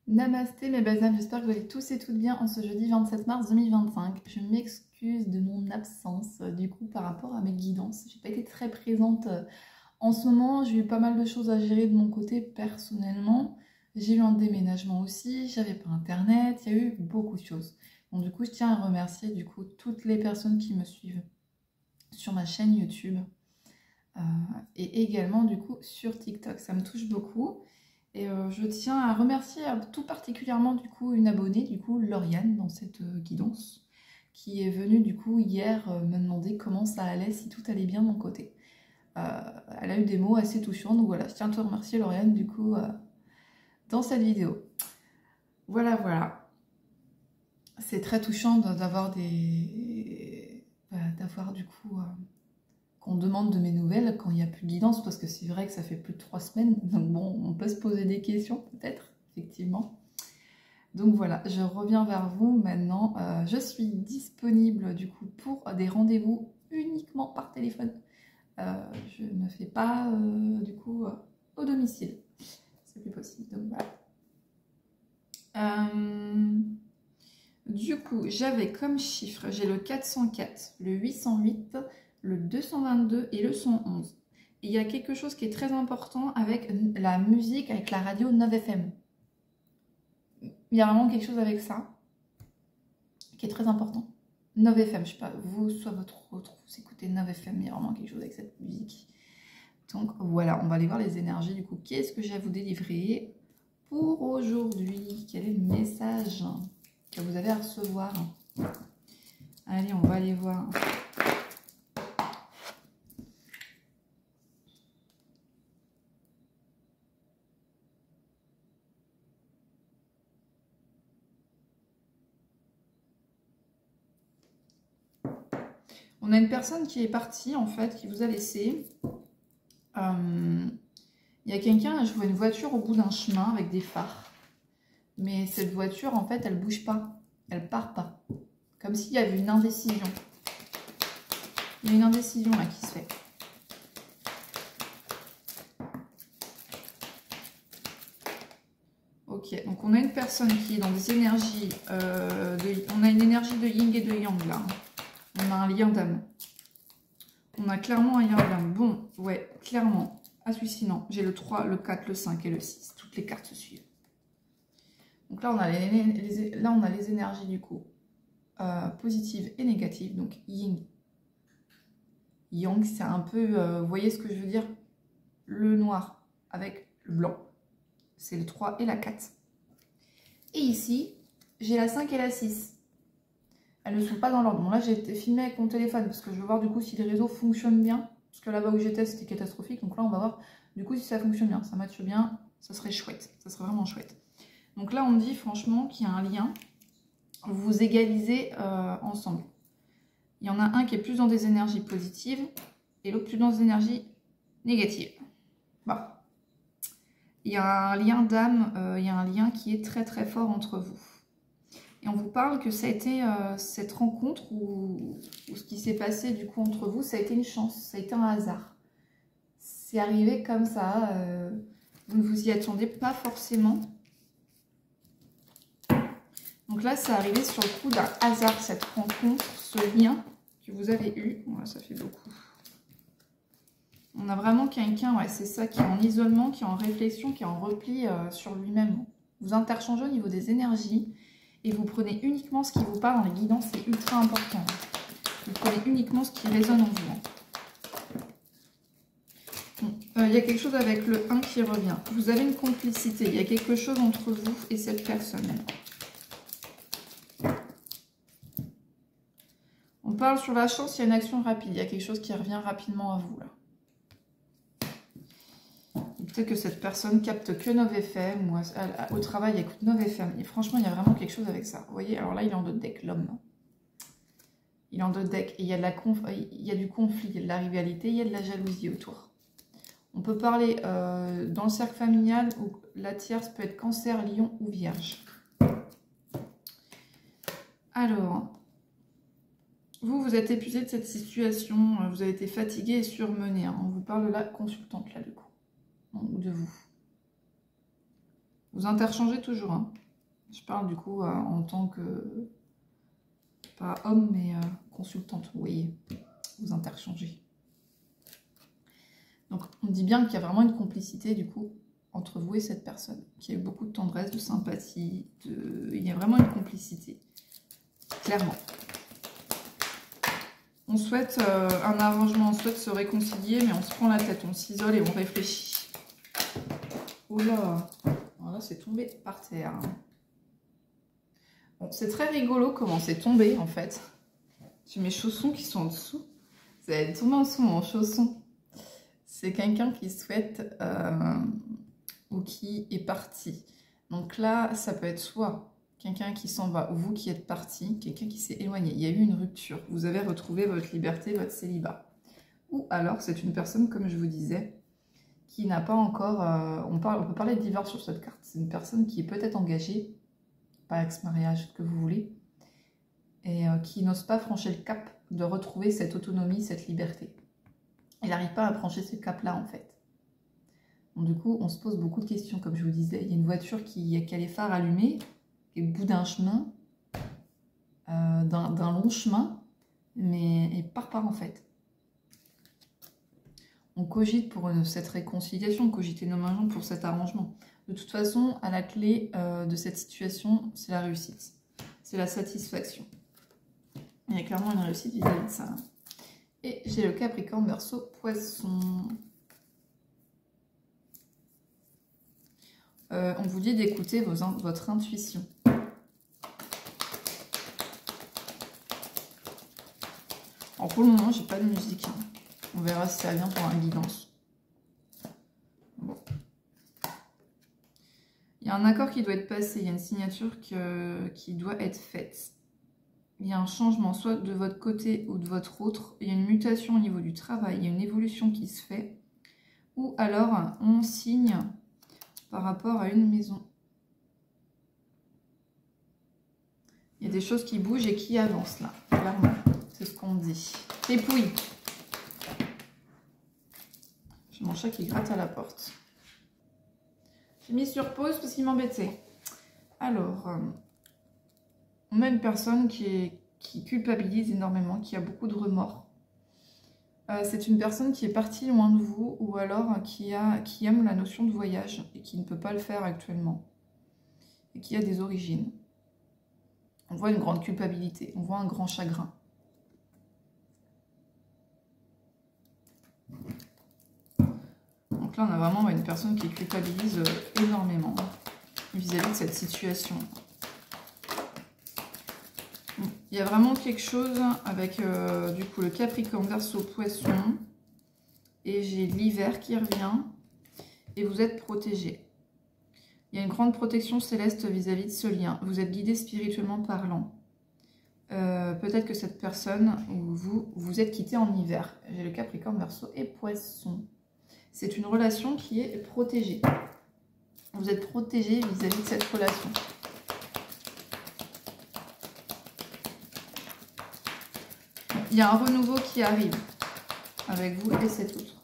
Namasté mes belles âmes, j'espère que vous allez tous et toutes bien en ce jeudi 27 mars 2025. Je m'excuse de mon absence du coup par rapport à mes guidances. J'ai pas été très présente en ce moment, j'ai eu pas mal de choses à gérer de mon côté personnellement. J'ai eu un déménagement aussi, j'avais pas internet, il y a eu beaucoup de choses. Donc du coup je tiens à remercier du coup toutes les personnes qui me suivent sur ma chaîne YouTube et également du coup sur TikTok, ça me touche beaucoup. Et je tiens à remercier tout particulièrement du coup une abonnée, du coup Lauriane, dans cette guidance, qui est venue du coup hier me demander comment ça allait, si tout allait bien de mon côté. Elle a eu des mots assez touchants, donc voilà, je tiens à te remercier Lauriane du coup dans cette vidéo. Voilà, voilà. C'est très touchant d'avoir d'avoir du coup qu'on demande de mes nouvelles quand il n'y a plus de guidance, parce que c'est vrai que ça fait plus de 3 semaines, donc bon, on peut se poser des questions peut-être, effectivement. Donc voilà, je reviens vers vous maintenant. Je suis disponible du coup pour des rendez-vous uniquement par téléphone. Je ne fais pas du coup au domicile. C'est plus possible. Donc voilà. Du coup, j'avais comme chiffre, j'ai le 404, le 808, le 222 et le 111. Et il y a quelque chose qui est très important avec la musique, avec la radio 9FM. Il y a vraiment quelque chose avec ça qui est très important. 9FM, je sais pas, vous, soit votre autre, vous écoutez 9FM, il y a vraiment quelque chose avec cette musique. Donc voilà, on va aller voir les énergies du coup. Qu'est-ce que j'ai à vous délivrer pour aujourd'hui? Quel est le message que vous avez à recevoir? Allez, on va aller voir. On a une personne qui est partie, en fait, qui vous a laissé. Il y a quelqu'un, je vois une voiture au bout d'un chemin avec des phares. Mais cette voiture, en fait, elle bouge pas. Elle part pas. Comme s'il y avait une indécision. Il y a une indécision là qui se fait. Ok, donc on a une personne qui est dans des énergies... on a une énergie de yin et de yang là. On a un lien d'âme. On a clairement un lien d'âme. Bon, ouais, clairement. Ah, celui-ci, non. J'ai le 3, le 4, le 5 et le 6. Toutes les cartes se suivent. Donc là, on a les énergies du coup positives et négatives. Donc yin, yang, c'est un peu... vous voyez ce que je veux dire? Le noir avec le blanc. C'est le 3 et la 4. Et ici, j'ai la 5 et la 6. Elles ne sont pas dans l'ordre. Bon, là, j'ai été filmée avec mon téléphone parce que je veux voir du coup si les réseaux fonctionnent bien. Parce que là-bas où j'étais, c'était catastrophique. Donc là, on va voir du coup si ça fonctionne bien. Ça matche bien. Ça serait chouette. Ça serait vraiment chouette. Donc là, on me dit franchement qu'il y a un lien. Vous vous égalisez ensemble. Il y en a un qui est plus dans des énergies positives et l'autre plus dans des énergies négatives. Bon. Il y a un lien d'âme, il y a un lien qui est très très fort entre vous. Et on vous parle que ça a été cette rencontre ou ce qui s'est passé du coup entre vous, ça a été une chance, ça a été un hasard. C'est arrivé comme ça, vous ne vous y attendez pas forcément. Donc là, c'est arrivé sur le coup d'un hasard, cette rencontre, ce lien que vous avez eu. Ouais, ça fait beaucoup. On a vraiment quelqu'un, ouais, c'est ça, qui est en isolement, qui est en réflexion, qui est en repli sur lui-même. Vous interchangez au niveau des énergies et vous prenez uniquement ce qui vous parle dans les guidances, c'est ultra important. Vous prenez uniquement ce qui résonne en vous. Bon, y a quelque chose avec le 1 qui revient. Vous avez une complicité, il y a quelque chose entre vous et cette personne. On parle sur la chance, il y a une action rapide, il y a quelque chose qui revient rapidement à vous là. Peut-être que cette personne capte que 9FM ou au travail elle écoute 9FM. Et franchement, il y a vraiment quelque chose avec ça. Vous voyez, alors là, il est en 2 decks, l'homme. Il est en 2 decks et il y a du conflit, il y a de la rivalité, il y a de la jalousie autour. On peut parler dans le cercle familial où la tierce peut être Cancer, Lion ou Vierge. Alors, vous êtes épuisé de cette situation, vous avez été fatigué et surmené. Hein. On vous parle de la consultante là, du coup. Ou de vous. Vous interchangez toujours. Hein. Je parle du coup en tant que, pas homme, mais consultante. Vous voyez, vous interchangez. Donc, on dit bien qu'il y a vraiment une complicité, du coup, entre vous et cette personne. Qu'il y a eu beaucoup de tendresse, de sympathie. Il y a vraiment une complicité. Clairement. On souhaite un arrangement, on souhaite se réconcilier, mais on se prend la tête, on s'isole et on réfléchit. Oula, alors là c'est tombé par terre. Bon, c'est très rigolo comment c'est tombé en fait. J'ai mes chaussons qui sont en dessous. Ça va tomber en dessous mon chausson. C'est quelqu'un qui souhaite ou qui est parti. Donc là, ça peut être soit quelqu'un qui s'en va, ou vous qui êtes parti, quelqu'un qui s'est éloigné. Il y a eu une rupture. Vous avez retrouvé votre liberté, votre célibat. Ou alors, c'est une personne, comme je vous disais, qui n'a pas encore... on peut parler de divorce sur cette carte. C'est une personne qui est peut-être engagée, pas ex-mariage, ce que vous voulez, et qui n'ose pas franchir le cap de retrouver cette autonomie, cette liberté. Il n'arrive pas à franchir ce cap-là, en fait. Donc, du coup, on se pose beaucoup de questions, comme je vous disais. Il y a une voiture qui a les phares allumés, qui est au bout d'un chemin, d'un long chemin, mais elle part pas en fait. On cogite pour cette réconciliation, on cogite énormément pour cet arrangement. De toute façon, à la clé de cette situation, c'est la réussite. C'est la satisfaction. Il y a clairement une réussite vis-à-vis de ça. Et j'ai le Capricorne, Verseau, Poisson. On vous dit d'écouter votre intuition. Alors pour le moment, j'ai pas de musique. Hein. On verra si ça vient pour un guidance. Bon. Il y a un accord qui doit être passé, il y a une signature qui doit être faite. Il y a un changement, soit de votre côté ou de votre autre. Il y a une mutation au niveau du travail, il y a une évolution qui se fait. Ou alors, on signe par rapport à une maison. Il y a des choses qui bougent et qui avancent là, clairement. C'est ce qu'on dit. Dépouille. J'ai mon chat qui gratte à la porte. J'ai mis sur pause parce qu'il m'embêtait. Alors, on a une personne qui culpabilise énormément, qui a beaucoup de remords. C'est une personne qui est partie loin de vous ou alors qui aime la notion de voyage et qui ne peut pas le faire actuellement. Et qui a des origines. On voit une grande culpabilité, on voit un grand chagrin. Donc là, on a vraiment une personne qui culpabilise énormément vis-à-vis de cette situation. Il y a vraiment quelque chose avec du coup le Capricorne, Verseau, Poisson. Et j'ai l'hiver qui revient. Et vous êtes protégé. Il y a une grande protection céleste vis-à-vis de ce lien. Vous êtes guidé spirituellement parlant. Peut-être que cette personne ou vous êtes quitté en hiver. J'ai le Capricorne, Verseau et Poisson. C'est une relation qui est protégée. Vous êtes protégé vis-à-vis de cette relation. Il y a un renouveau qui arrive avec vous et cet autre.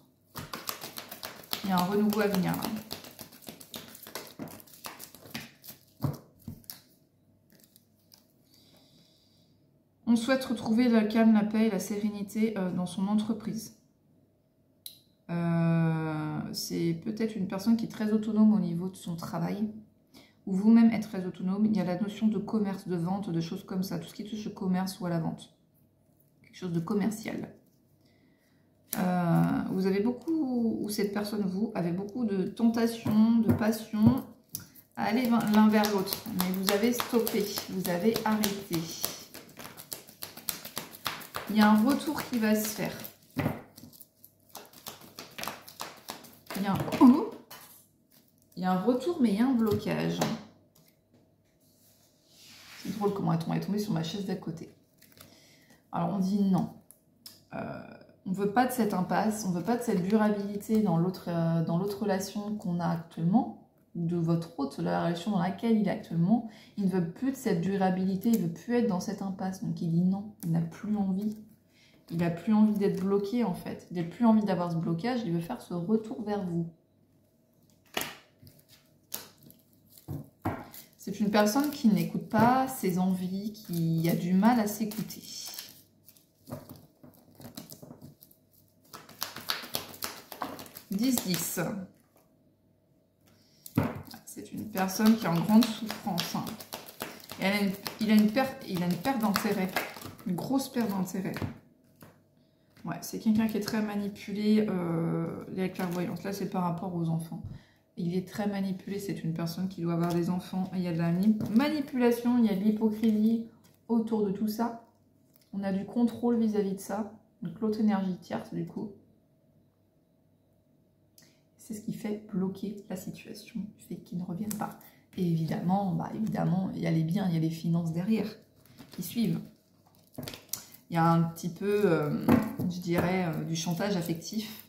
Il y a un renouveau à venir. On souhaite retrouver le calme, la paix et la sérénité dans son entreprise. C'est peut-être une personne qui est très autonome au niveau de son travail. Ou vous-même êtes très autonome. Il y a la notion de commerce, de vente, de choses comme ça. Tout ce qui touche au commerce ou à la vente. Quelque chose de commercial. Vous avez beaucoup, ou cette personne, vous, avez beaucoup de tentations, de passion à aller l'un vers l'autre. Mais vous avez stoppé, vous avez arrêté. Il y a un retour qui va se faire. Il y a un retour, mais il y a un blocage. C'est drôle comment elle est tombée sur ma chaise d'à côté. Alors on dit non. On ne veut pas de cette impasse, on ne veut pas de cette durabilité dans l'autre relation qu'on a actuellement, de votre autre, la relation dans laquelle il est actuellement. Il ne veut plus de cette durabilité, il ne veut plus être dans cette impasse. Donc il dit non, il n'a plus envie. Il n'a plus envie d'être bloqué en fait. Il n'a plus envie d'avoir ce blocage, il veut faire ce retour vers vous. C'est une personne qui n'écoute pas ses envies, qui a du mal à s'écouter. « 10-10 ». C'est une personne qui est en grande souffrance. Hein. Il a une perte d'intérêt. Une grosse perte d'intérêt. Ouais, c'est quelqu'un qui est très manipulé. Les clairvoyances, là, c'est par rapport aux enfants. Il est très manipulé. C'est une personne qui doit avoir des enfants. Il y a de la manipulation, il y a de l'hypocrisie autour de tout ça. On a du contrôle vis-à-vis de ça. Donc l'autre énergie tierce, du coup. C'est ce qui fait bloquer la situation, du fait qu'ils ne reviennent pas. Et évidemment, évidemment, il y a les biens, il y a les finances derrière qui suivent. Il y a un petit peu, je dirais, du chantage affectif.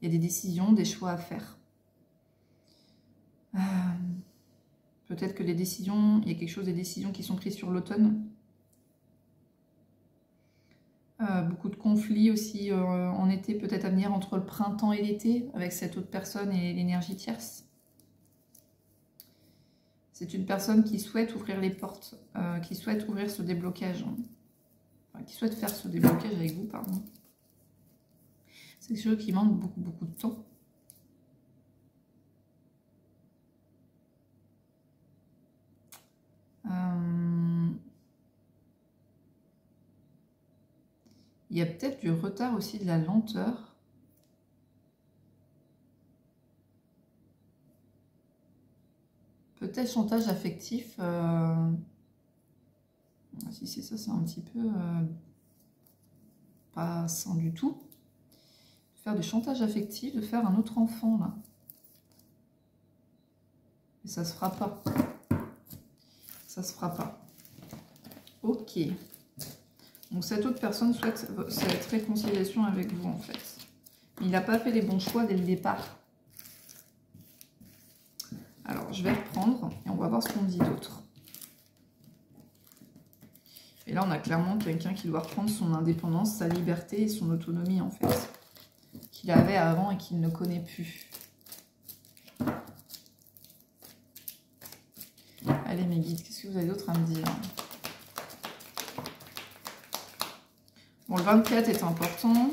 Il y a des décisions, des choix à faire. Peut-être que les décisions, il y a quelque chose des décisions qui sont prises sur l'automne. Beaucoup de conflits aussi en été, peut-être à venir entre le printemps et l'été, avec cette autre personne et l'énergie tierce. C'est une personne qui souhaite ouvrir les portes, qui souhaite ouvrir ce déblocage. Enfin, qui souhaite faire ce déblocage avec vous, pardon. C'est quelque chose qui demande beaucoup de temps. Il y a peut-être du retard aussi, de la lenteur. Peut-être chantage affectif. Si c'est ça, c'est un petit peu pas sain du tout. De faire du chantage affectif, de faire un autre enfant, là. Et ça se fera pas. Ça se fera pas. Ok. Donc cette autre personne souhaite cette réconciliation avec vous en fait. Mais il n'a pas fait les bons choix dès le départ. Alors je vais reprendre et on va voir ce qu'on dit d'autre. Et là on a clairement quelqu'un qui doit reprendre son indépendance, sa liberté et son autonomie en fait. Qu'il avait avant et qu'il ne connaît plus. Allez mes guides, qu'est-ce que vous avez d'autre à me dire ? Bon, le 24 est important.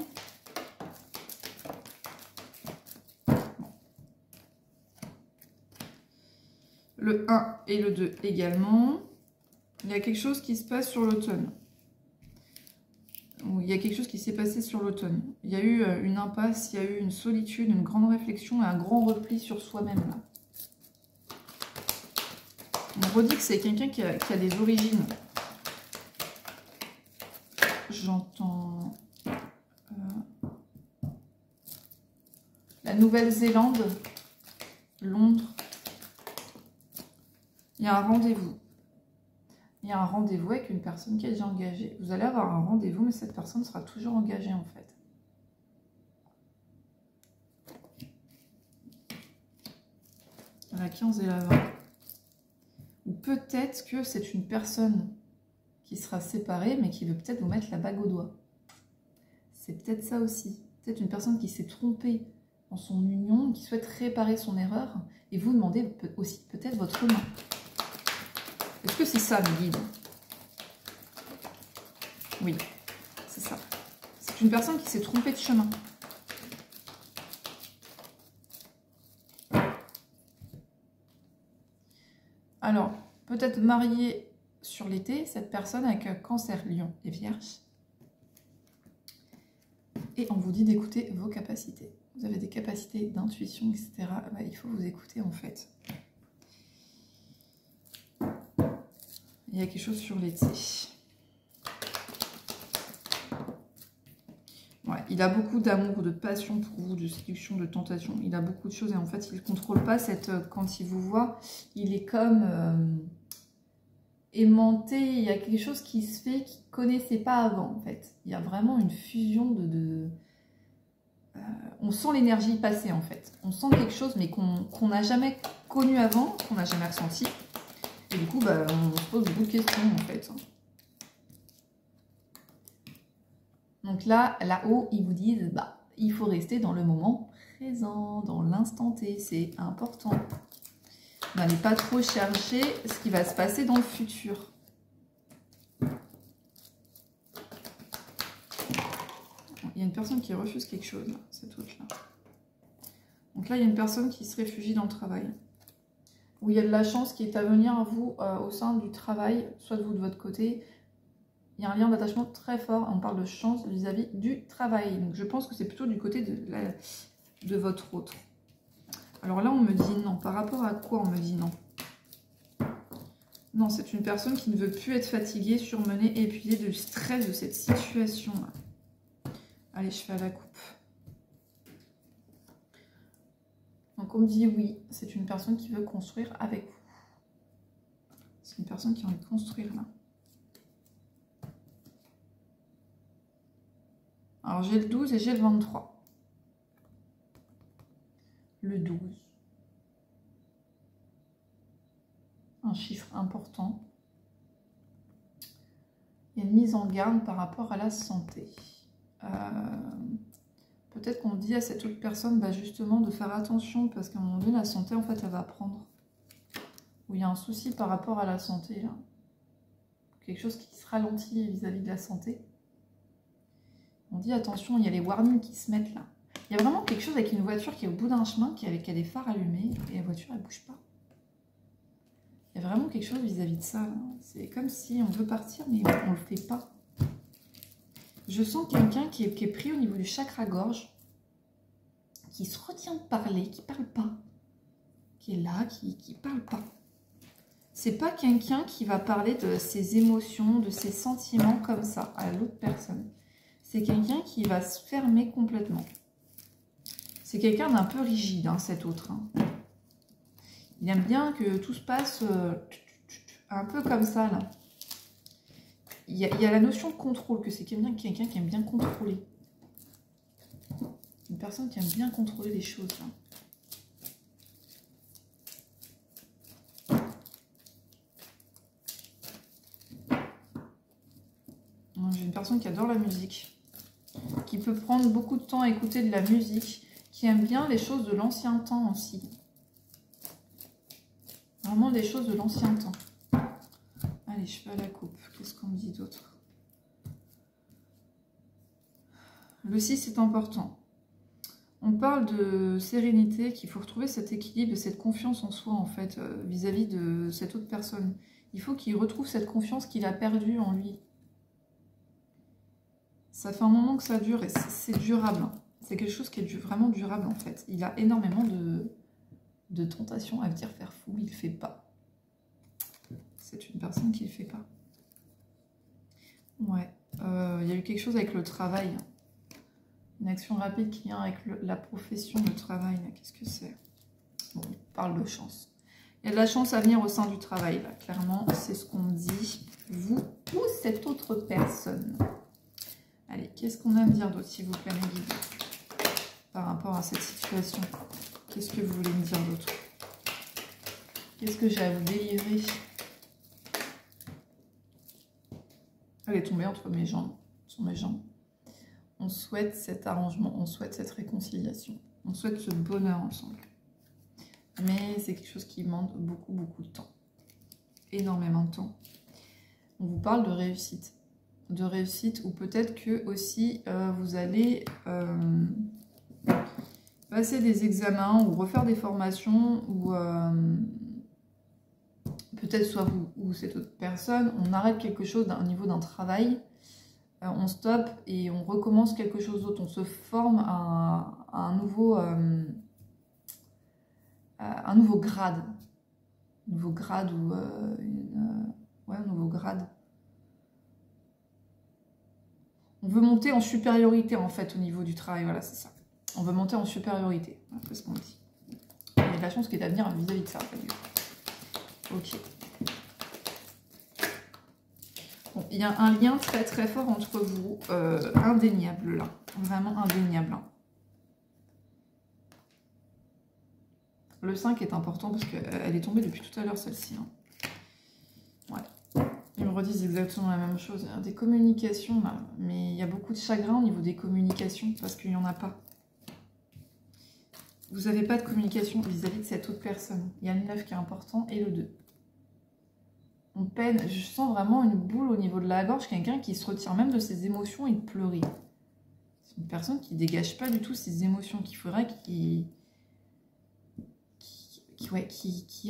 Le 1 et le 2 également. Il y a quelque chose qui se passe sur l'automne. Il y a quelque chose qui s'est passé sur l'automne. Il y a eu une impasse, il y a eu une solitude, une grande réflexion et un grand repli sur soi-même. On redit que c'est quelqu'un qui a des origines. J'entends la Nouvelle-Zélande, Londres. Il y a un rendez-vous. Il y a un rendez-vous avec une personne qui est déjà engagée. Vous allez avoir un rendez-vous, mais cette personne sera toujours engagée en fait. La 15 et la 20. Ou peut-être que c'est une personne qui sera séparée, mais qui veut peut-être vous mettre la bague au doigt. C'est peut-être ça aussi. Peut-être une personne qui s'est trompée dans son union, qui souhaite réparer son erreur, et vous demandez aussi peut-être votre main. Est-ce que c'est ça, mes guides? Oui, c'est ça. C'est une personne qui s'est trompée de chemin. Alors, peut-être mariée sur l'été, cette personne avec un cancer, lion et vierge. Et on vous dit d'écouter vos capacités. Vous avez des capacités d'intuition, etc. Bah, il faut vous écouter en fait. Il y a quelque chose sur l'été. Ouais, il a beaucoup d'amour, de passion pour vous, de séduction, de tentation. Il a beaucoup de choses et en fait, il ne contrôle pas cette... Quand il vous voit, il est comme aimanté. Il y a quelque chose qui se fait qu'il ne connaissait pas avant en fait. Il y a vraiment une fusion on sent l'énergie passer en fait. On sent quelque chose mais qu'on n'a jamais connu avant, qu'on n'a jamais ressenti. Et du coup, bah, on se pose beaucoup de questions en fait. Donc là-haut, ils vous disent, bah, il faut rester dans le moment présent, dans l'instant T, c'est important. N'allez pas trop chercher ce qui va se passer dans le futur. Il y a une personne qui refuse quelque chose, là, cette autre-là. Donc là, il y a une personne qui se réfugie dans le travail. Où il y a de la chance qui est à venir à vous au sein du travail, soit de vous de votre côté. Il y a un lien d'attachement très fort. On parle de chance vis-à-vis du travail. Donc je pense que c'est plutôt du côté de votre autre. Alors là, on me dit non. Par rapport à quoi on me dit non? Non, c'est une personne qui ne veut plus être fatiguée, surmenée et épuisée du stress de cette situation-là. Allez, je fais à la coupe. Donc on me dit oui, c'est une personne qui veut construire avec vous. C'est une personne qui a envie de construire là. Alors j'ai le 12 et j'ai le 23. Le 12. Un chiffre important. Il y a une mise en garde par rapport à la santé. Peut-être qu'on dit à cette autre personne bah justement de faire attention parce qu'à un moment donné la santé en fait elle va prendre. Ou il y a un souci par rapport à la santé là. Quelque chose qui se ralentit vis-à-vis de la santé. On dit attention, il y a les warnings qui se mettent là. Il y a vraiment quelque chose avec une voiture qui est au bout d'un chemin, qui a des phares allumés et la voiture elle bouge pas. Il y a vraiment quelque chose vis-à-vis de ça. C'est comme si on veut partir mais on le fait pas. Je sens quelqu'un qui est pris au niveau du chakra-gorge, qui se retient de parler, qui parle pas, qui est là, qui parle pas. C'est pas quelqu'un qui va parler de ses émotions, de ses sentiments comme ça à l'autre personne. C'est quelqu'un qui va se fermer complètement. C'est quelqu'un d'un peu rigide, hein, cet autre. Hein. Il aime bien que tout se passe un peu comme ça, là. Il y a la notion de contrôle, que c'est quelqu'un qui aime bien contrôler. Une personne qui aime bien contrôler les choses. J'ai une personne qui adore la musique, qui peut prendre beaucoup de temps à écouter de la musique, qui aime bien les choses de l'ancien temps aussi. Vraiment des choses de l'ancien temps. Allez, je fais à la coupe. Qu'est-ce qu'on me dit d'autre? Le 6 est important. On parle de sérénité, qu'il faut retrouver cet équilibre et cette confiance en soi, en fait, vis-à-vis de cette autre personne. Il faut qu'il retrouve cette confiance qu'il a perdue en lui. Ça fait un moment que ça dure et c'est durable. C'est quelque chose qui est vraiment durable, en fait. Il a énormément de tentations à venir faire fou, il ne le fait pas. C'est une personne qui ne le fait pas. Ouais. Il y a eu quelque chose avec le travail. Une action rapide qui vient avec la profession, le travail. Qu'est-ce que c'est? Bon, on parle de chance. Il y a de la chance à venir au sein du travail. Là. Clairement, c'est ce qu'on me dit. Vous ou cette autre personne. Allez, qu'est-ce qu'on a à me dire d'autre, s'il vous plaît, mes guides, par rapport à cette situation? Qu'est-ce que vous voulez me dire d'autre? Qu'est-ce que j'ai à vous délivrer? Elle est tombée entre mes jambes, sur mes jambes. On souhaite cet arrangement, on souhaite cette réconciliation, on souhaite ce bonheur ensemble. Mais c'est quelque chose qui demande beaucoup, beaucoup de temps. Énormément de temps. On vous parle de réussite. De réussite, ou peut-être que aussi vous allez passer des examens ou refaire des formations, ou peut-être soit vous ou cette autre personne, on arrête quelque chose au niveau d'un travail, on stoppe et on recommence quelque chose d'autre, on se forme à un nouveau grade. Un nouveau grade ou un nouveau grade. On veut monter en supériorité en fait au niveau du travail, voilà c'est ça. On veut monter en supériorité, voilà, c'est ce qu'on dit. Il y a de la chance qui est à venir vis-à-vis de ça en fait. Ok. Bon, il y a un lien très très fort entre vous, indéniable là, vraiment indéniable. Hein. Le 5 est important parce qu'elle est tombée depuis tout à l'heure celle-ci. Hein. Ouais. Ils me redisent exactement la même chose. Il y a des communications là, mais il y a beaucoup de chagrin au niveau des communications parce qu'il n'y en a pas. Vous n'avez pas de communication vis-à-vis de cette autre personne. Il y a le 9 qui est important et le 2. On peine, je sens vraiment une boule au niveau de la gorge, quelqu'un qui se retire même de ses émotions et de pleurer. C'est une personne qui dégage pas du tout ses émotions, qu'il faudrait qui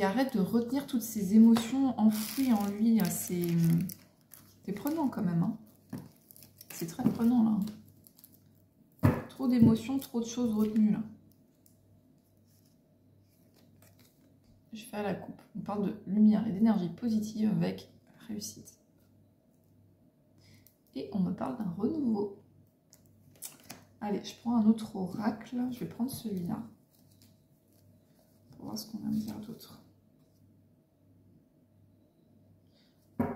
arrête de retenir toutes ces émotions enfouies en lui. C'est prenant quand même. Hein. C'est très prenant là. Trop d'émotions, trop de choses retenues là. Je fais à la coupe. On parle de lumière et d'énergie positive avec réussite. Et on me parle d'un renouveau. Allez, je prends un autre oracle. Je vais prendre celui-là. Pour voir ce qu'on va me dire d'autre.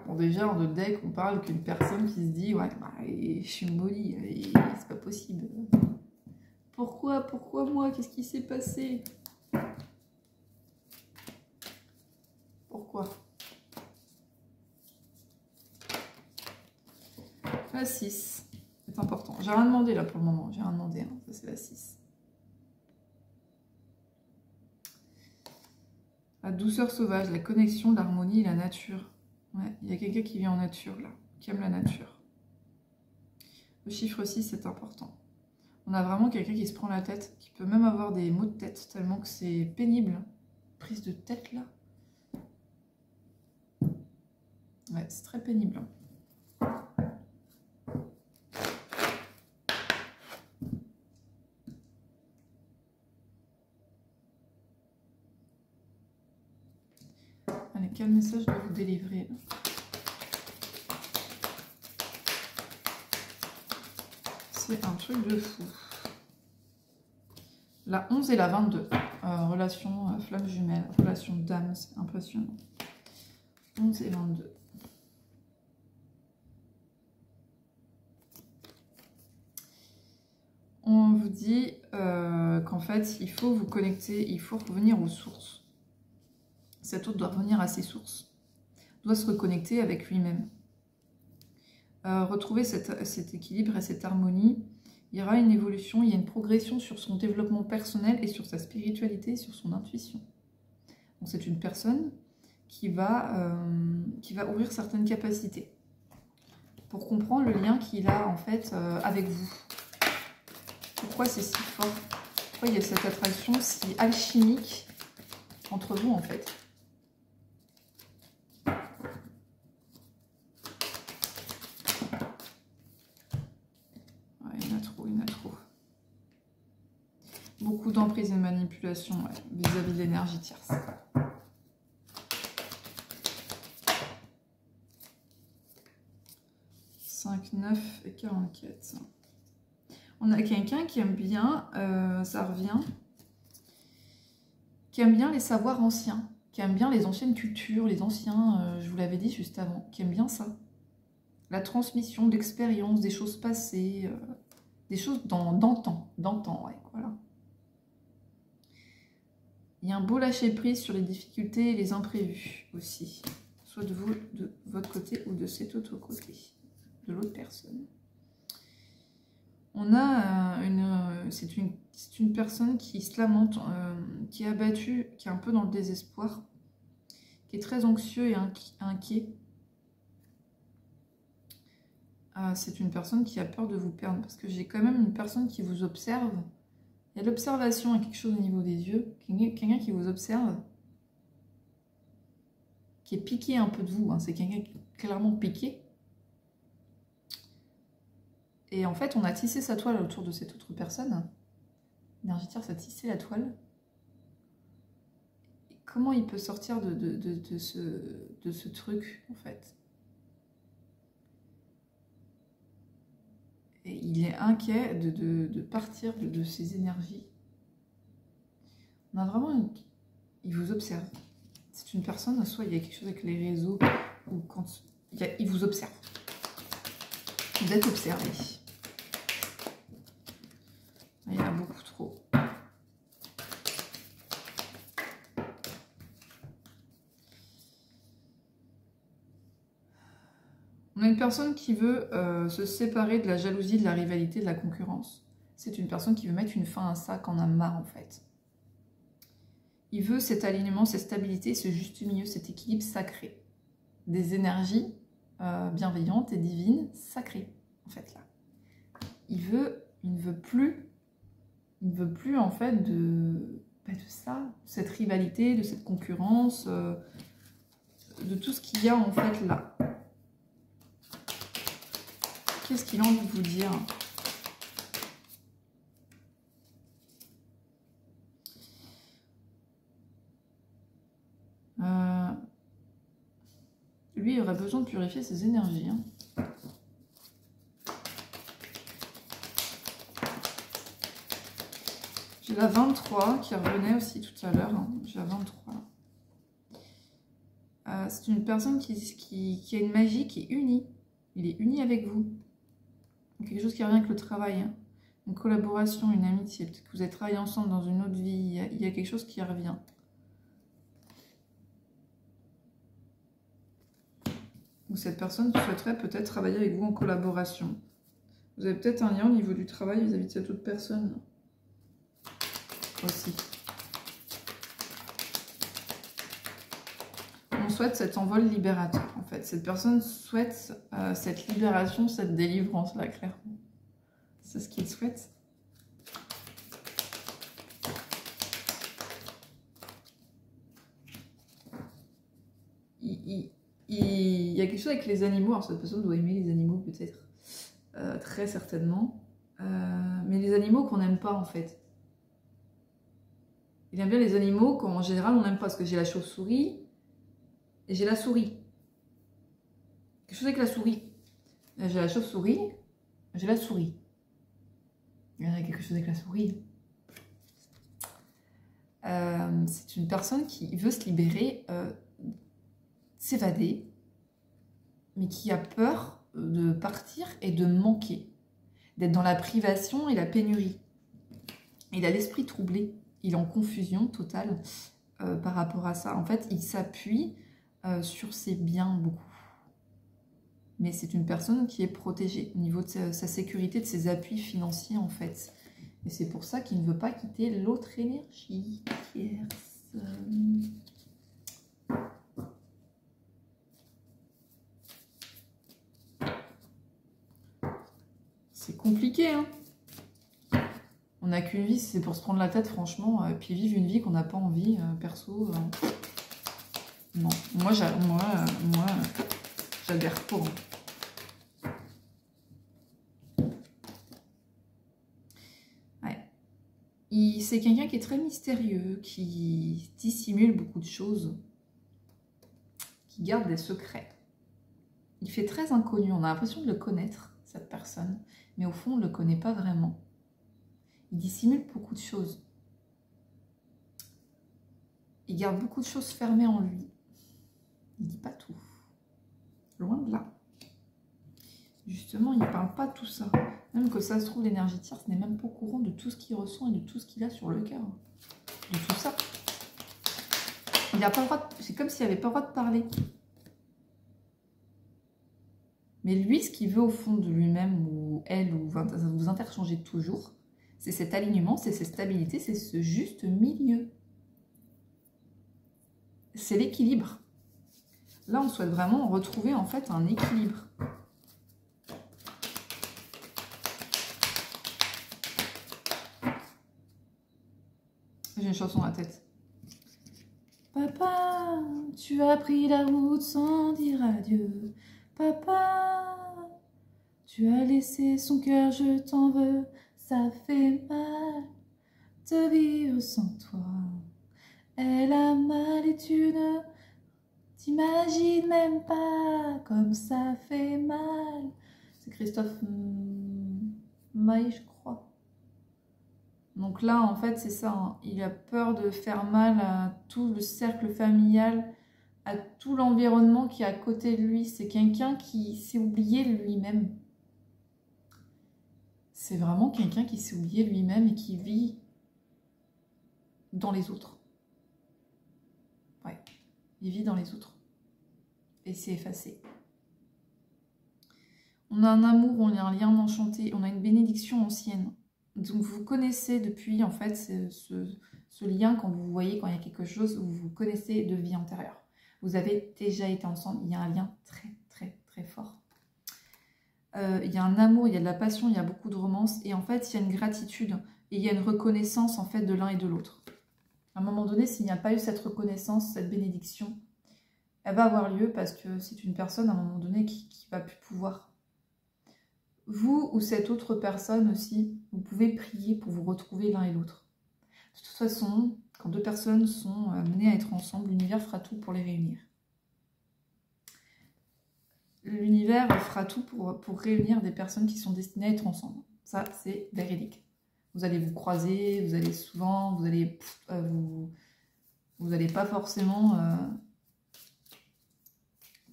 Bon, déjà, en notre deck, on parle qu'une personne qui se dit « Ouais, bah, je suis mollie, c'est pas possible. Pourquoi moi? Qu'est-ce qui s'est passé ?» Pourquoi? La 6, c'est important. J'ai rien demandé là pour le moment, j'ai rien demandé, hein. Ça c'est la 6. La douceur sauvage, la connexion, l'harmonie et la nature. Ouais, il y a quelqu'un qui vit en nature là, qui aime la nature. Le chiffre 6, c'est important. On a vraiment quelqu'un qui se prend la tête, qui peut même avoir des maux de tête, tellement que c'est pénible. Prise de tête là. Ouais, c'est très pénible. Allez, quel message je dois vous délivrer là? C'est un truc de fou. La 11 et la 22. Relation flamme jumelle, relation d'âme, c'est impressionnant. 11 et 22. On vous dit qu'en fait, il faut vous connecter, il faut revenir aux sources. Cet autre doit revenir à ses sources, doit se reconnecter avec lui-même. Retrouver cet équilibre et cette harmonie, il y aura une évolution, il y a une progression sur son développement personnel et sur sa spiritualité et sur son intuition. Donc c'est une personne qui va ouvrir certaines capacités pour comprendre le lien qu'il a en fait avec vous. Pourquoi c'est si fort? Pourquoi il y a cette attraction si alchimique entre vous en fait? Ouais, il y en a trop, il y en a trop. Beaucoup d'emprise et de manipulation vis-à-vis de l'énergie tierce. « 5, 9 et 44. » On a quelqu'un qui aime bien, ça revient, qui aime bien les savoirs anciens, qui aime bien les anciennes cultures, les anciens, je vous l'avais dit juste avant, qui aime bien ça. La transmission d'expériences, des choses passées, des choses d'antan, ouais, voilà. Il y a un beau lâcher-prise sur les difficultés et les imprévus aussi, soit de vous, de votre côté ou de cet autre côté, de l'autre personne. On a c'est une personne qui se lamente, qui est abattue, qui est un peu dans le désespoir, qui est très anxieux et inquiet. C'est une personne qui a peur de vous perdre, parce que j'ai quand même une personne qui vous observe. Il y a l'observation, il y a quelque chose au niveau des yeux, quelqu'un qui vous observe, qui est piqué un peu de vous, hein. C'est quelqu'un qui est clairement piqué. Et en fait, on a tissé sa toile autour de cette autre personne. L'énergie tierce a tissé la toile. Et comment il peut sortir de ce truc, en fait? Et il est inquiet de partir de ces énergies. On a vraiment... Il vous observe. C'est une personne, soit il y a quelque chose avec les réseaux, ou quand... Il vous observe. Vous êtes observé. Il y en a beaucoup trop. On a une personne qui veut se séparer de la jalousie, de la rivalité, de la concurrence. C'est une personne qui veut mettre une fin à ça, qu'on a marre en fait. Il veut cet alignement, cette stabilité, ce juste milieu, cet équilibre sacré. Des énergies bienveillantes et divines, sacrées, en fait, là. Il ne veut plus en fait de ça, de cette rivalité, de cette concurrence, de tout ce qu'il y a en fait là. Qu'est-ce qu'il a envie de vous dire? Lui, il aurait besoin de purifier ses énergies. Hein. J'ai la 23 qui revenait aussi tout à l'heure. Hein. J'ai la 23. C'est une personne qui a une magie qui est unie. Il est uni avec vous. Quelque chose qui revient avec le travail. Hein. Une collaboration, une amitié. Peut-être que vous avez travaillé ensemble dans une autre vie. Il y a quelque chose qui revient. Ou cette personne souhaiterait peut-être travailler avec vous en collaboration. Vous avez peut-être un lien au niveau du travail vis-à-vis de cette autre personne. Aussi. On souhaite cet envol libérateur, en fait. Cette personne souhaite cette libération, cette délivrance, là, clairement. C'est ce qu'il souhaite. Il y a quelque chose avec les animaux. Alors, cette personne doit aimer les animaux, peut-être. Très certainement. Mais les animaux qu'on n'aime pas, en fait. Il aime bien les animaux qu'en général, on n'aime pas. Parce que j'ai la chauve-souris et j'ai la souris. Quelque chose avec la souris. J'ai la chauve-souris, j'ai la souris. Il y a quelque chose avec la souris. C'est une personne qui veut se libérer, s'évader, mais qui a peur de partir et de manquer, d'être dans la privation et la pénurie. Il a l'esprit troublé, il est en confusion totale par rapport à ça. En fait, il s'appuie sur ses biens beaucoup. Mais c'est une personne qui est protégée au niveau de sa sécurité, de ses appuis financiers en fait. Et c'est pour ça qu'il ne veut pas quitter l'autre énergie. C'est compliqué, hein. On n'a qu'une vie, c'est pour se prendre la tête, franchement. Puis vivre une vie qu'on n'a pas envie, perso. Non, moi j'adhère pas. Ouais. C'est quelqu'un qui est très mystérieux, qui dissimule beaucoup de choses, qui garde des secrets. Il fait très inconnu, on a l'impression de le connaître, cette personne, mais au fond, on ne le connaît pas vraiment. Il dissimule beaucoup de choses. Il garde beaucoup de choses fermées en lui. Il ne dit pas tout. Loin de là. Justement, il ne parle pas de tout ça. Même que ça se trouve, l'énergie tierce n'est même pas au courant de tout ce qu'il ressent et de tout ce qu'il a sur le cœur. De tout ça. Il n'a pas le droit de... C'est comme s'il n'avait pas le droit de parler. Mais lui, ce qu'il veut au fond de lui-même, ou elle, ou vous interchangez toujours, c'est cet alignement, c'est cette stabilité, c'est ce juste milieu. C'est l'équilibre. Là, on souhaite vraiment retrouver en fait un équilibre. J'ai une chanson dans la tête. Papa, tu as pris la route sans dire adieu. Papa, tu as laissé son cœur, je t'en veux. Ça fait mal de vivre sans toi. Elle a mal et tu ne t'imagines même pas comme ça fait mal. C'est Christophe Maé, je crois. Donc là, en fait, c'est ça. Hein. Il a peur de faire mal à tout le cercle familial, à tout l'environnement qui est à côté de lui. C'est quelqu'un qui s'est oublié lui-même. C'est vraiment quelqu'un qui s'est oublié lui-même et qui vit dans les autres. Ouais, il vit dans les autres. Et c'est effacé. On a un amour, on a un lien enchanté, on a une bénédiction ancienne. Donc vous connaissez depuis en fait ce lien quand vous voyez, quand il y a quelque chose où vous connaissez de vie antérieure. Vous avez déjà été ensemble, il y a un lien très très très fort. Il y a un amour, il y a de la passion, il y a beaucoup de romance et en fait il y a une gratitude et il y a une reconnaissance en fait de l'un et de l'autre. À un moment donné, s'il n'y a pas eu cette reconnaissance, cette bénédiction, elle va avoir lieu parce que c'est une personne à un moment donné qui va plus pouvoir. Vous ou cette autre personne aussi, vous pouvez prier pour vous retrouver l'un et l'autre. De toute façon, quand deux personnes sont amenées à être ensemble, l'univers fera tout pour les réunir. L'univers fera tout pour réunir des personnes qui sont destinées à être ensemble. Ça, c'est véridique. Vous allez vous croiser, vous allez souvent, vous allez vous allez pas forcément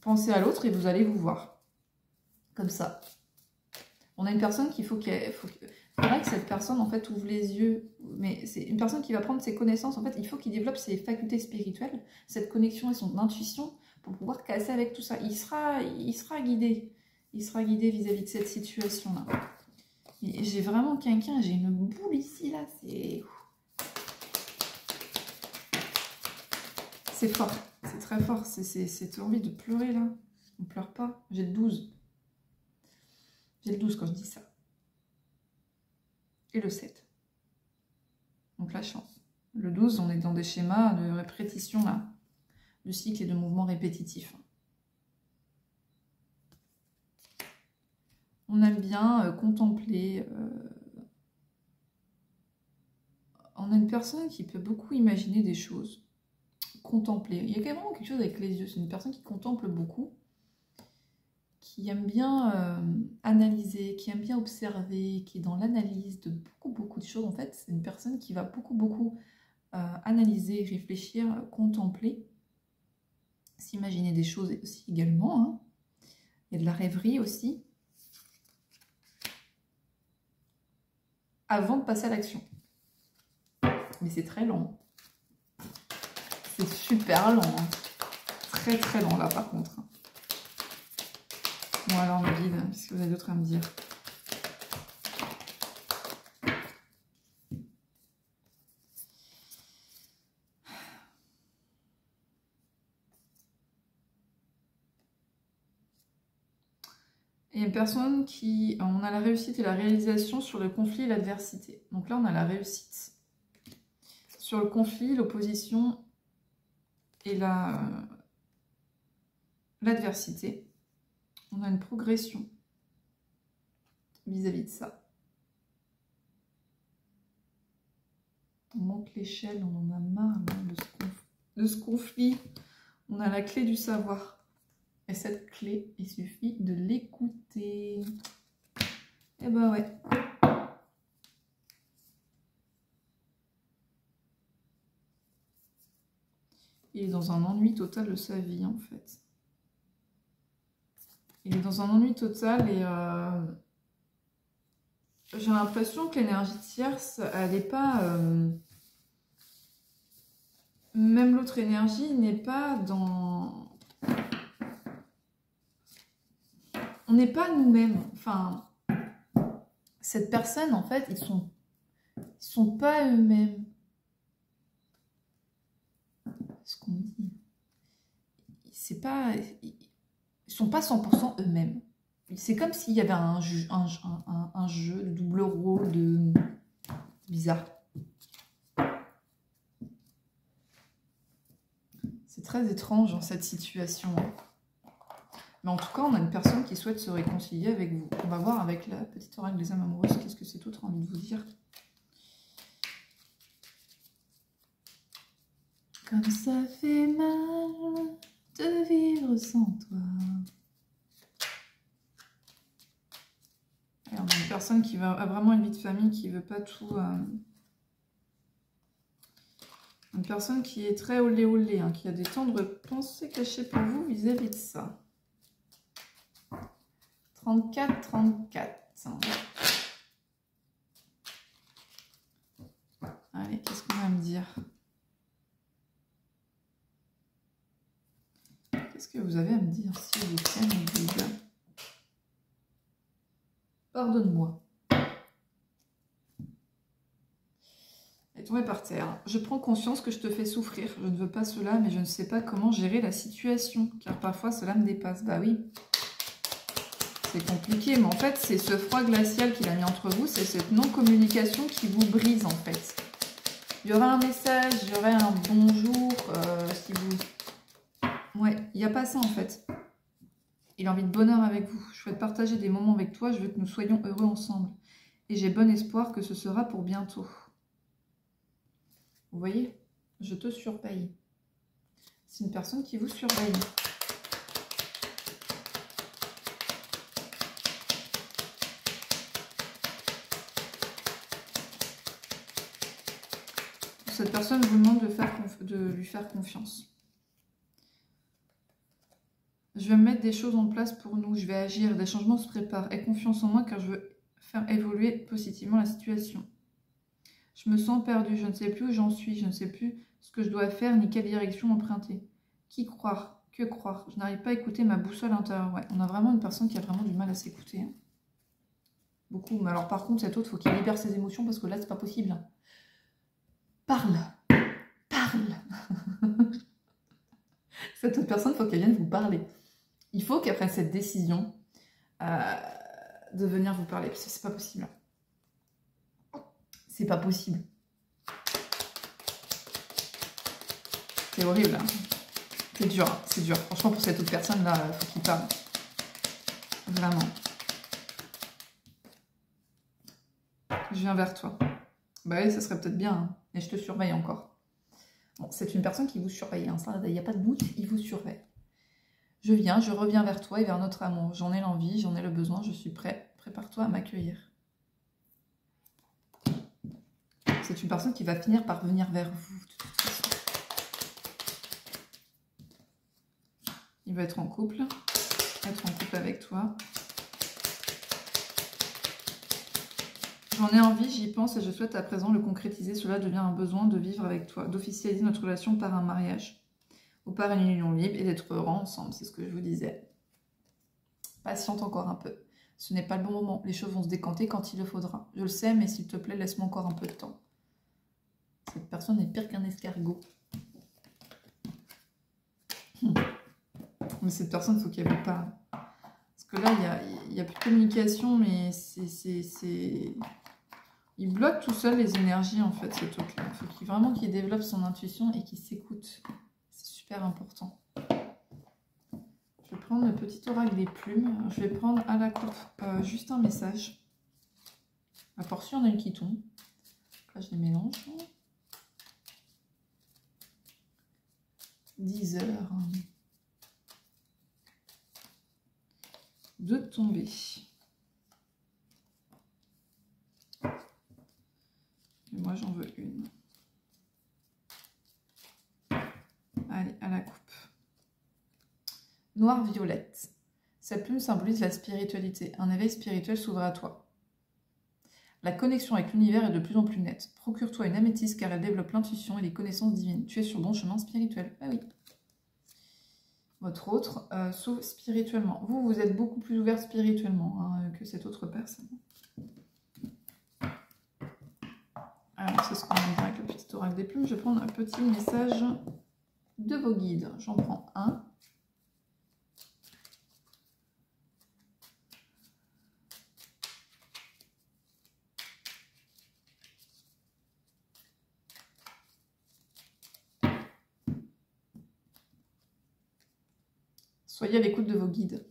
penser à l'autre et vous allez vous voir. Comme ça. On a une personne qu'il faut qu'elle... C'est vrai que cette personne, en fait, ouvre les yeux. Mais c'est une personne qui va prendre ses connaissances. En fait, il faut qu'il développe ses facultés spirituelles, cette connexion et son intuition pour pouvoir casser avec tout ça. Il sera guidé. Il sera guidé vis-à-vis de cette situation-là. J'ai vraiment quelqu'un, j'ai une boule ici, là. C'est fort. C'est très fort. C'est envie de pleurer, là. On pleure pas. J'ai le 12. J'ai le 12 quand je dis ça. Et le 7. Donc la chance. Le 12, on est dans des schémas de répétition, là. De cycle et de mouvements répétitifs. On aime bien contempler. On a une personne qui peut beaucoup imaginer des choses. Contempler. Il y a vraiment quelque chose avec les yeux. C'est une personne qui contemple beaucoup. Qui aime bien analyser, qui aime bien observer, qui est dans l'analyse de beaucoup de choses. En fait, c'est une personne qui va beaucoup analyser, réfléchir, contempler, s'imaginer des choses aussi également. Hein. Il y a de la rêverie aussi. Avant de passer à l'action. Mais c'est très lent. C'est super lent. Hein. Très lent là par contre. Bon alors ma guide, qu'est-ce que vous avez d'autre à me dire? Il y a une personne qui... On a la réussite et la réalisation sur le conflit et l'adversité. Donc là, on a la réussite. Sur le conflit, l'opposition et l'adversité. On a une progression vis-à-vis de ça. On monte l'échelle, on en a marre de ce conflit. On a la clé du savoir. Et cette clé, il suffit de l'écouter. Et ben ouais. Il est dans un ennui total de sa vie, en fait. Il est dans un ennui total et j'ai l'impression que l'énergie tierce, elle n'est pas... Même l'autre énergie n'est pas dans... On n'est pas nous-mêmes. Enfin, cette personne, en fait, ils sont pas eux-mêmes. Ce qu'on dit. C'est pas... Ils sont pas 100% eux-mêmes. C'est comme s'il y avait un jeu de double rôle, de bizarre. C'est très étrange dans cette situation. Mais en tout cas, on a une personne qui souhaite se réconcilier avec vous. On va voir avec la petite oracle des âmes amoureuses qu'est-ce que cette autre a envie de vous dire. Comme ça fait mal de vivre sans toi. Et on a une personne qui a vraiment une vie de famille, qui veut pas tout... Une personne qui est très olé, hein, qui a des tendres pensées cachées pour vous vis-à-vis de ça. 34. Allez, qu'est-ce qu'on va me dire? Qu'est-ce que vous avez à me dire, s'il vous plaît, mes guides? Pardonne-moi. tomber par terre. Je prends conscience que je te fais souffrir. Je ne veux pas cela, mais je ne sais pas comment gérer la situation. Car parfois, cela me dépasse. Bah oui. C'est compliqué, mais en fait, c'est ce froid glacial qu'il a mis entre vous. C'est cette non-communication qui vous brise, en fait. Il y aurait un message, il y aurait un bonjour. Si vous... Ouais, il n'y a pas ça, en fait. Il a envie de bonheur avec vous. Je souhaite partager des moments avec toi. Je veux que nous soyons heureux ensemble. Et j'ai bon espoir que ce sera pour bientôt. Vous voyez, je te surveille. C'est une personne qui vous surveille. Cette personne vous demande de lui faire confiance. Je vais mettre des choses en place pour nous. Je vais agir. Des changements se préparent. Aie confiance en moi car je veux faire évoluer positivement la situation. Je me sens perdue, je ne sais plus où j'en suis, je ne sais plus ce que je dois faire ni quelle direction emprunter. Qui croire? Que croire? Je n'arrive pas à écouter ma boussole intérieure. Ouais, on a vraiment une personne qui a vraiment du mal à s'écouter. Hein. Beaucoup. Mais alors par contre, cet autre, il faut qu'il libère ses émotions parce que là, c'est pas possible. Parle. Parle. Cette autre personne, il faut qu'elle vienne vous parler. Il faut qu'après cette décision de venir vous parler, parce que c'est pas possible. C'est pas possible. C'est horrible. Hein. C'est dur, c'est dur. Franchement, pour cette autre personne-là, il faut qu'il parle. Vraiment. Je viens vers toi. Bah oui, ça serait peut-être bien. Hein. Mais je te surveille encore. Bon, c'est une personne qui vous surveille. Hein. Ça, il n'y a pas de doute, il vous surveille. Je viens, je reviens vers toi et vers notre amour. J'en ai l'envie, j'en ai le besoin, je suis prêt. Prépare-toi à m'accueillir. C'est une personne qui va finir par venir vers vous, de toute façon. Il va être en couple avec toi. J'en ai envie, j'y pense et je souhaite à présent le concrétiser. Cela devient un besoin de vivre avec toi, d'officialiser notre relation par un mariage ou par une union libre et d'être heureux ensemble, c'est ce que je vous disais. Patiente encore un peu. Ce n'est pas le bon moment. Les choses vont se décanter quand il le faudra. Je le sais, mais s'il te plaît, laisse-moi encore un peu de temps. Cette personne est pire qu'un escargot. Mais cette personne, il faut qu'elle vous parle. Parce que là, il n'y a plus de communication, mais c'est... Il bloque tout seul les énergies, en fait, ce truc-là. Il faut vraiment qu'il développe son intuition et qu'il s'écoute. C'est super important. Je vais prendre le petit oracle des plumes. Je vais prendre à la coupe juste un message. La portion, on a une qui tombe. Là, je les mélange. 10 heures. De tomber. Et moi, j'en veux une. Allez, à la coupe. Noir-violette. Cette plume symbolise la spiritualité. Un éveil spirituel s'ouvre à toi. La connexion avec l'univers est de plus en plus nette. Procure-toi une améthyste car elle développe l'intuition et les connaissances divines. Tu es sur bon chemin spirituel. Ah oui. Votre autre s'ouvre spirituellement. Vous, vous êtes beaucoup plus ouvert spirituellement hein, que cette autre personne. Alors, c'est ce qu'on va dire avec le petit oracle des plumes. Je vais prendre un petit message de vos guides. J'en prends un. Soyez à l'écoute de vos guides.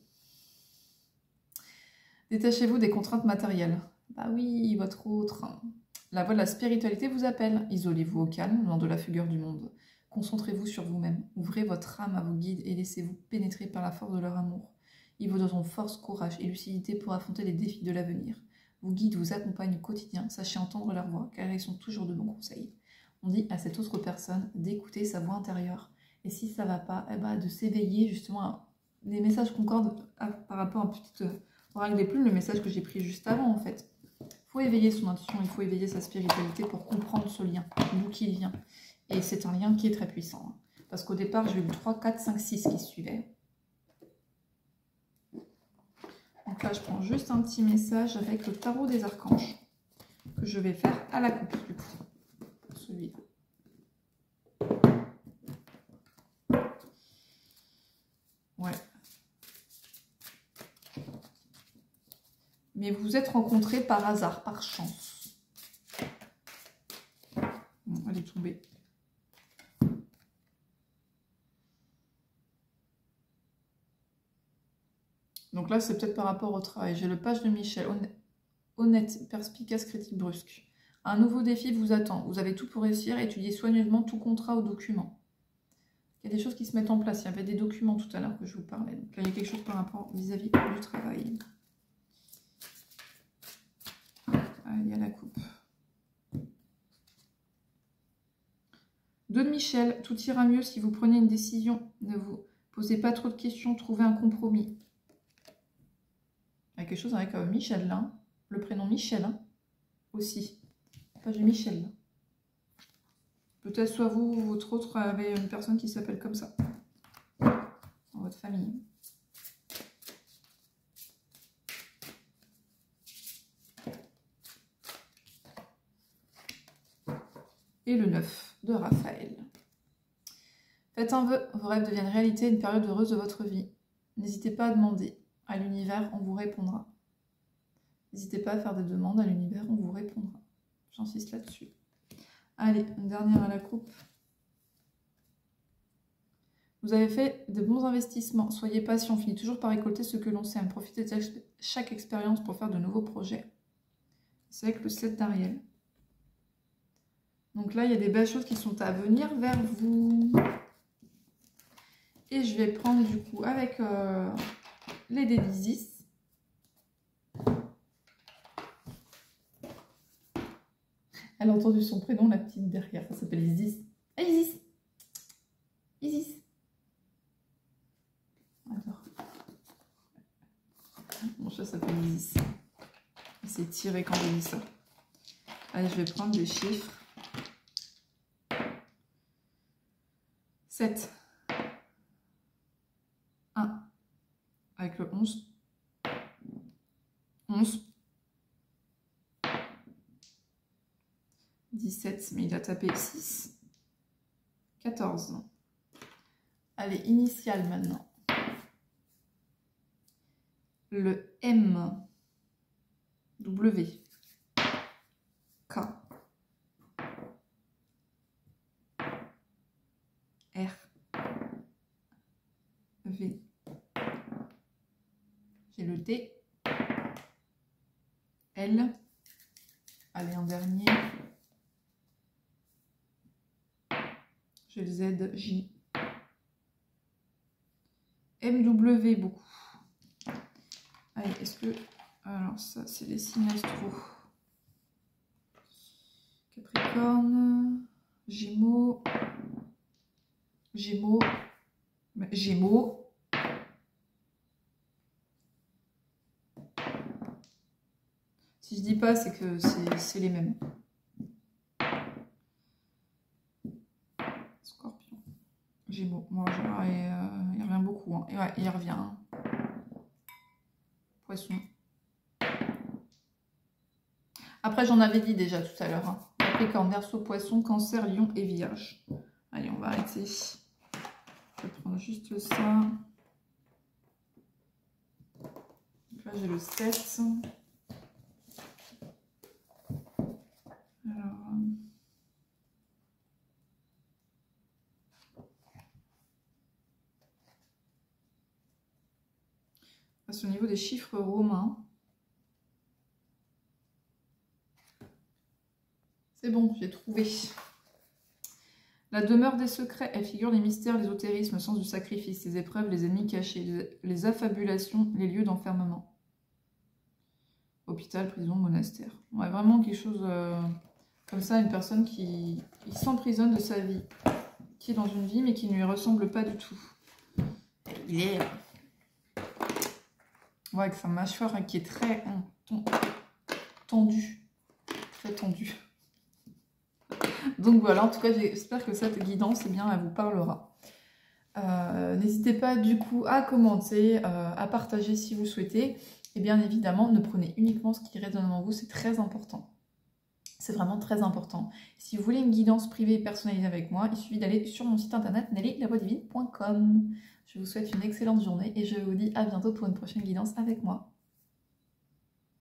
Détachez-vous des contraintes matérielles. Bah oui, votre autre. La voie de la spiritualité vous appelle. Isolez-vous au calme, loin de la fugueur du monde. Concentrez-vous sur vous-même. Ouvrez votre âme à vos guides et laissez-vous pénétrer par la force de leur amour. Ils vous donneront force, courage et lucidité pour affronter les défis de l'avenir. Vos guides vous accompagnent au quotidien. Sachez entendre leur voix, car ils sont toujours de bons conseils. On dit à cette autre personne d'écouter sa voix intérieure. Et si ça ne va pas, eh ben, de s'éveiller justement à... Les messages concordent par rapport à un petit oracle des plumes, le message que j'ai pris juste avant en fait. Il faut éveiller son intuition, il faut éveiller sa spiritualité pour comprendre ce lien, d'où qu'il vient. Et c'est un lien qui est très puissant. Hein. Parce qu'au départ, j'ai eu 3, 4, 5, 6 qui suivaient. Donc là, je prends juste un petit message avec le tarot des archanges que je vais faire à la coupe du coup. Celui Ouais. Mais vous vous êtes rencontrés par hasard, par chance. Bon, elle est tombée. Donc là, c'est peut-être par rapport au travail. J'ai le page de Michel. Honnête, perspicace, critique brusque. Un nouveau défi vous attend. Vous avez tout pour réussir. Étudiez soigneusement tout contrat ou document. Il y a des choses qui se mettent en place. Il y avait des documents tout à l'heure que je vous parlais. Donc là, il y a quelque chose par rapport vis-à-vis du travail. Allez, il y a la coupe. 2 de Michel. Tout ira mieux si vous prenez une décision. Ne vous posez pas trop de questions. Trouvez un compromis. Il y a quelque chose avec Michel là. Le prénom Michel hein, aussi. Pas du Michel. Peut-être soit vous ou votre autre avez une personne qui s'appelle comme ça. Dans votre famille. Et le 9 de Raphaël. Faites un vœu, vos rêves deviennent réalité, une période heureuse de votre vie. N'hésitez pas à demander. À l'univers, on vous répondra. N'hésitez pas à faire des demandes à l'univers, on vous répondra. J'insiste là-dessus. Allez, une dernière à la coupe. Vous avez fait de bons investissements. Soyez patient, finissez toujours par récolter ce que l'on sème. Profitez de chaque expérience pour faire de nouveaux projets. C'est avec le 7 d'Ariel. Donc là, il y a des belles choses qui sont à venir vers vous. Et je vais prendre du coup avec les dés d'Isis. Elle a entendu son prénom, la petite derrière. Ça s'appelle Isis. Ah, Isis! Isis! Attends. Mon chat s'appelle Isis. Il s'est tiré quand j'ai dit ça. Allez, je vais prendre des chiffres. 7. 1. Avec le 11. 11. 17, mais il a tapé 6. 14. Allez, initial maintenant. Le M. W. K. R. V. J'ai le T. L. Allez, en dernier. J'ai le Z, J. MW, beaucoup. Allez, est-ce que... Alors ça, c'est les signes astro. Capricorne, Gémeaux, Gémeaux, Gémeaux. Si je dis pas, c'est que c'est les mêmes. Scorpion, Gémeaux. Moi, il revient beaucoup. Hein. Et ouais, il revient. Hein. Poisson. Après, j'en avais dit déjà tout à l'heure. Hein. Capricorne, Verseau, Poisson, Cancer, Lion et Vierge. Allez, on va arrêter. Je vais prendre juste ça. Donc là, j'ai le 7. Alors... au niveau des chiffres romains. C'est bon, j'ai trouvé. La demeure des secrets, elle figure les mystères, l'ésotérisme, le sens du sacrifice, les épreuves, les ennemis cachés, les affabulations, les lieux d'enfermement. Hôpital, prison, monastère. Ouais, vraiment quelque chose comme ça, une personne qui s'emprisonne de sa vie, qui est dans une vie mais qui ne lui ressemble pas du tout. Il est... ouais, avec sa mâchoire qui est très tendue. Très tendue. Donc voilà, en tout cas, j'espère que cette guidance, eh bien, elle vous parlera. N'hésitez pas du coup à commenter, à partager si vous souhaitez. Et bien évidemment, ne prenez uniquement ce qui résonne en vous, c'est très important. C'est vraiment très important. Si vous voulez une guidance privée et personnalisée avec moi, il suffit d'aller sur mon site internet nellylavouadivine.com. Je vous souhaite une excellente journée et je vous dis à bientôt pour une prochaine guidance avec moi.